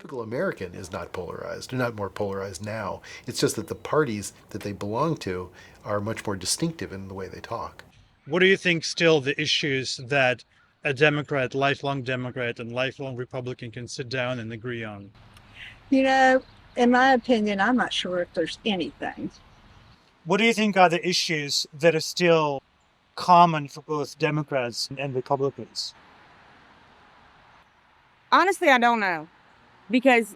typical American is not polarized, or not more polarized now. It's just that the parties that they belong to are much more distinctive in the way they talk. What do you think still the issues that a Democrat, lifelong Democrat and lifelong Republican can sit down and agree on? You know, in my opinion, I'm not sure if there's anything. What do you think are the issues that are still common for both Democrats and Republicans? Honestly, I don't know, because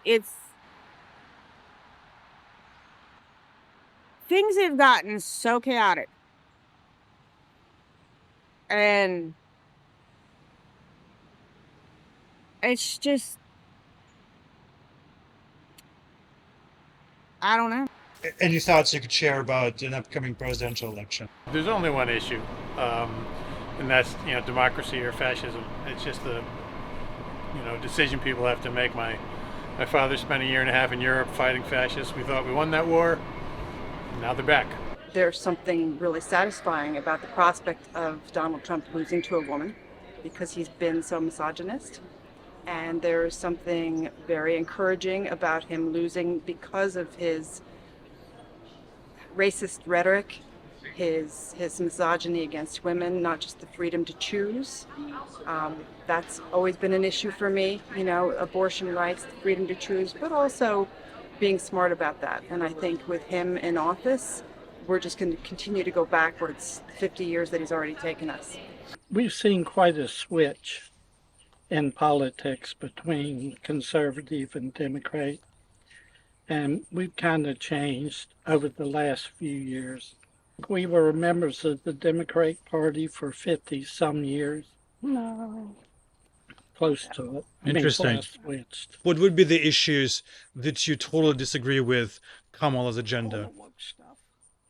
things have gotten so chaotic. And it's just, I don't know. Any thoughts you could share about an upcoming presidential election? There's only one issue, and that's democracy or fascism. It's just the decision people have to make. My father spent a year and a half in Europe fighting fascists. We thought we won that war. Now they're back. There's something really satisfying about the prospect of Donald Trump losing to a woman, because he's been so misogynist. And there's something very encouraging about him losing because of his racist rhetoric, his misogyny against women, not just the freedom to choose. That's always been an issue for me, abortion rights, the freedom to choose, but also being smart about that. And I think with him in office, we're just going to continue to go backwards 50 years that he's already taken us. We've seen quite a switch in politics between conservative and Democrat, and we've kind of changed over the last few years. We were members of the Democratic Party for 50-some years. No. Close to it. Interesting. Switched. What would be the issues that you totally disagree with Kamala's agenda? All the woke stuff.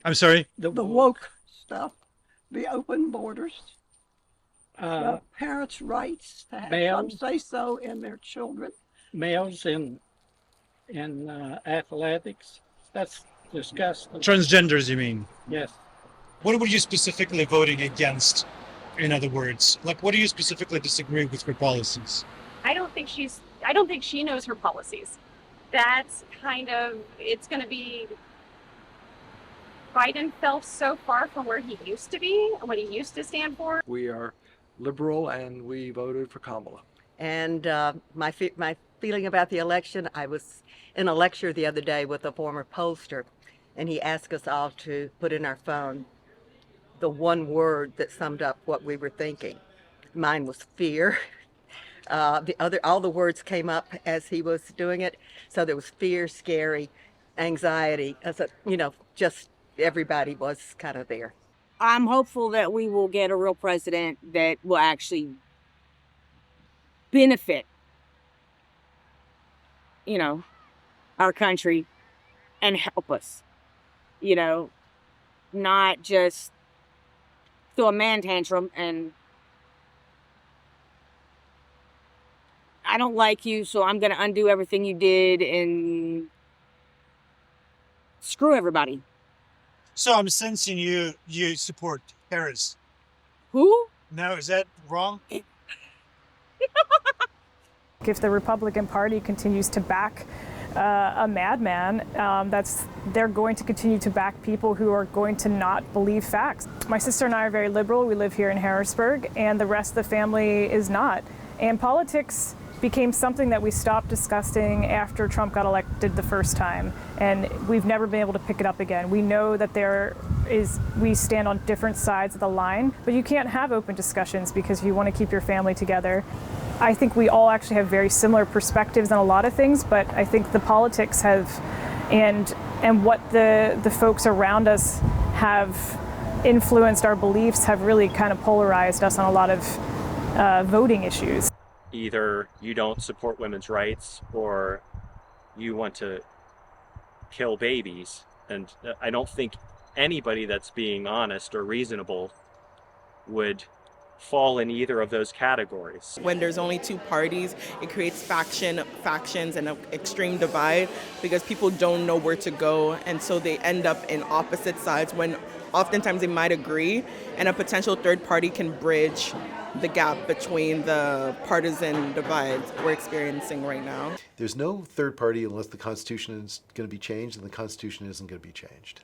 I'm sorry? The woke stuff. The open borders. The parents' rights to have some say-so in their children. Males in athletics. That's disgusting. Transgenders, you mean? Yes. What were you specifically voting against, in other words? Like, what do you specifically disagree with her policies? I don't think she knows her policies. That's it's going to be, Biden fell so far from where he used to be and what he used to stand for. We are liberal and we voted for Kamala. And my feeling about the election, I was in a lecture the other day with a former pollster, and he asked us all to put in our phone the one word that summed up what we were thinking. Mine was fear. All the words came up as he was doing it. So there was fear, scary, anxiety. Just everybody was kind of there. I'm hopeful that we will get a real president that will actually benefit, our country and help us, not just throw a man tantrum and I don't like you, so I'm going to undo everything you did and screw everybody. So I'm sensing you support Harris. Who? No, is that wrong? If the Republican Party continues to back a madman, they're going to continue to back people who are going to not believe facts. My sister and I are very liberal. We live here in Harrisburg, and the rest of the family is not. And politics became something that we stopped discussing after Trump got elected the first time, and we've never been able to pick it up again. We know that we stand on different sides of the line, but you can't have open discussions because you want to keep your family together. I think we all actually have very similar perspectives on a lot of things, but I think the politics and what the folks around us have influenced our beliefs have really kind of polarized us on a lot of voting issues. Either you don't support women's rights or you want to kill babies. And I don't think anybody that's being honest or reasonable would fall in either of those categories. When there's only two parties, it creates factions and an extreme divide because people don't know where to go, and so they end up in opposite sides when oftentimes they might agree, and a potential third party can bridge the gap between the partisan divides we're experiencing right now. There's no third party unless the Constitution is going to be changed, and the Constitution isn't going to be changed.